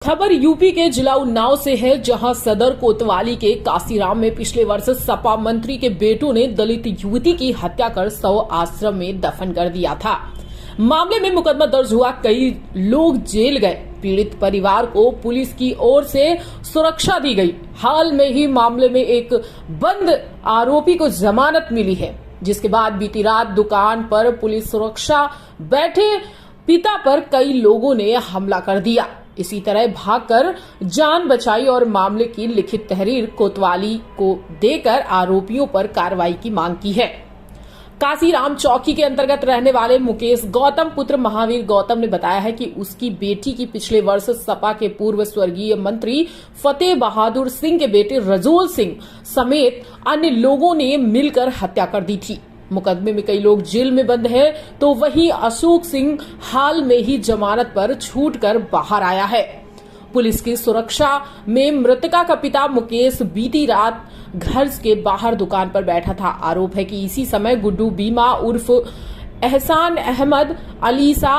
खबर यूपी के जिला उन्नाव से है, जहां सदर कोतवाली के काशीराम में पिछले वर्ष सपा मंत्री के बेटों ने दलित युवती की हत्या कर शव आश्रम में दफन कर दिया था। मामले में मुकदमा दर्ज हुआ, कई लोग जेल गए। पीड़ित परिवार को पुलिस की ओर से सुरक्षा दी गई। हाल में ही मामले में एक बंद आरोपी को जमानत मिली है, जिसके बाद बीती रात दुकान पर पुलिस सुरक्षा बैठे पिता पर कई लोगों ने हमला कर दिया। इसी तरह भागकर जान बचाई और मामले की लिखित तहरीर कोतवाली को देकर आरोपियों पर कार्रवाई की मांग की है। काशीराम चौकी के अंतर्गत रहने वाले मुकेश गौतम पुत्र महावीर गौतम ने बताया है कि उसकी बेटी की पिछले वर्ष सपा के पूर्व स्वर्गीय मंत्री फतेह बहादुर सिंह के बेटे रजोल सिंह समेत अन्य लोगों ने मिलकर हत्या कर दी थी। मुकदमे में कई लोग जेल में बंद हैं, तो वहीं अशोक सिंह हाल में ही जमानत पर छूटकर बाहर आया है। पुलिस की सुरक्षा में मृतका का पिता मुकेश बीती रात घर के बाहर दुकान पर बैठा था। आरोप है कि इसी समय गुड्डू बीमा उर्फ एहसान अहमद, अलीसा,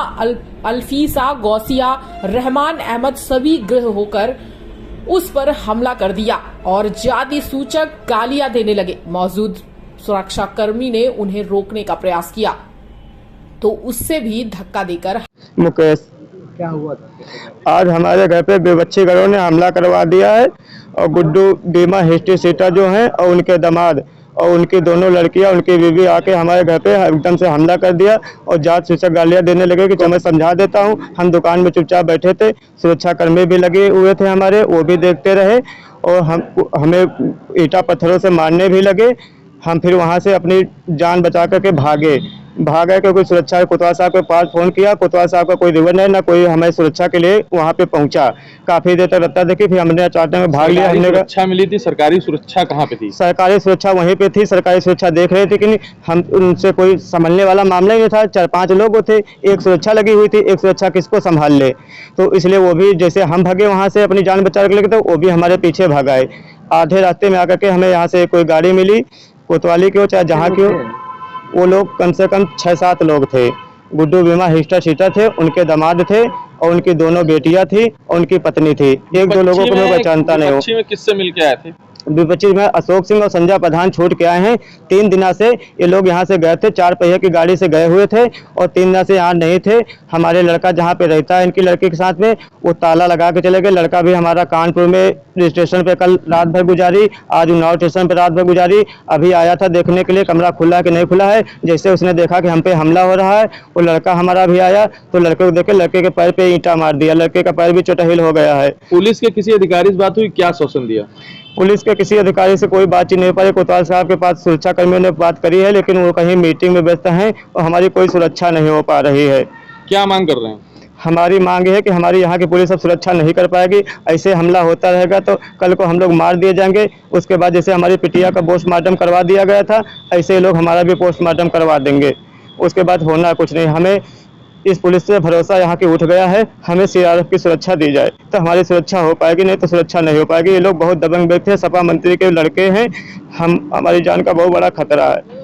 अल्फीसा, गौसिया, रहमान अहमद सभी गृह होकर उस पर हमला कर दिया और जाति सूचक गालियां देने लगे। मौजूद सुरक्षा कर्मी ने उन्हें रोकने का प्रयास किया तो उससे भी धक्का देकर मुकेश क्या हुआ था? आज हमारे घर पे बेबच्चे घरों ने हमला करवा दिया है और गुड्डू बीमा हिस्ट्री सीटा जो हैं और उनके दामाद और उनकी दोनों लड़कियां, उनकी बीवी आके हमारे घर पे एकदम से हमला कर दिया और जात सूचक गालियां देने लगे कि मैं समझा देता हूं। हम दुकान में चुपचाप बैठे थे, सुरक्षा कर्मी भी लगे हुए थे हमारे, वो भी देखते रहे और हमें ईटा पत्थरों से मारने भी लगे। हम फिर वहां से अपनी जान बचा करके भागे क्योंकि सुरक्षा कोतवाल साहब के पास फोन किया। कोतवाल साहब का कोई रिवर नहीं, ना कोई हमें सुरक्षा के लिए वहां पे पहुंचा। काफी देर तक रत्ता देखी, फिर हमने अचानक में भाग लिया। हमने सुरक्षा मिली थी? सरकारी सुरक्षा कहाँ पे थी? सरकारी सुरक्षा वहीं पे थी, सरकारी सुरक्षा देख रहे थे कि हम उनसे कोई संभलने वाला मामला ही नहीं था। 4-5 लोग थे, एक सुरक्षा लगी हुई थी, एक सुरक्षा किसको संभाल ले, तो इसलिए वो भी जैसे हम भागे वहां से अपनी जान बचा के, तो वो भी हमारे पीछे भाग आए। आधे रास्ते में आकर के हमें यहाँ से कोई गाड़ी मिली, कोतवाली की हो चाहे जहाँ की हो। वो लोग कम से कम 6-7 लोग थे। गुड्डू बीमा हिस्ट्री सीटा थे, उनके दामाद थे और उनकी दोनों बेटियां थी और उनकी पत्नी थी। 1-2 लोगों को मैं पहचानता नहीं हूँ। में किससे मिलके आए थे? विपक्षी में अशोक सिंह और संजय प्रधान छूट के आए हैं। 3 दिनों से ये लोग यहाँ से गए थे, 4 पहिए की गाड़ी से गए हुए थे और 3 दिनों से यहाँ नहीं थे। हमारे लड़का जहाँ पे रहता है इनकी लड़की के साथ में, वो ताला लगा के चले गए। लड़का भी हमारा कानपुर में स्टेशन पे कल रात भर गुजारी, आज उन्नाव स्टेशन पे रात भर गुजारी। अभी आया था देखने के लिए कमरा खुला है कि नहीं खुला है। जैसे उसने देखा कि हम पे हमला हो रहा है, वो लड़का हमारा भी आया तो लड़के को देखे, लड़के के पैर पे ईंटा मार दिया। लड़के का पैर भी चोटहिल हो गया है। पुलिस के किसी अधिकारी से बात हुई? क्या आश्वासन दिया? पुलिस के किसी अधिकारी से कोई बातचीत नहीं पाई। कोतवाल साहब के पास सुरक्षा कर्मियों ने बात करी है, लेकिन वो कहीं मीटिंग में व्यस्त हैं और हमारी कोई सुरक्षा नहीं हो पा रही है। क्या मांग कर रहे हैं? हमारी मांग है कि हमारी यहाँ की पुलिस अब सुरक्षा नहीं कर पाएगी। ऐसे हमला होता रहेगा तो कल को हम लोग मार दिए जाएंगे। उसके बाद जैसे हमारी पिटिया का पोस्टमार्टम करवा दिया गया था, ऐसे ही लोग हमारा भी पोस्टमार्टम करवा देंगे। उसके बाद होना कुछ नहीं। हमें इस पुलिस से भरोसा यहाँ की उठ गया है। हमें सीआरएफ की सुरक्षा दी जाए तो हमारी सुरक्षा हो पाएगी, नहीं तो सुरक्षा नहीं हो पाएगी। ये लोग बहुत दबंग व्यक्ति हैं, सपा मंत्री के लड़के हैं। हमारी जान का बहुत बड़ा खतरा है।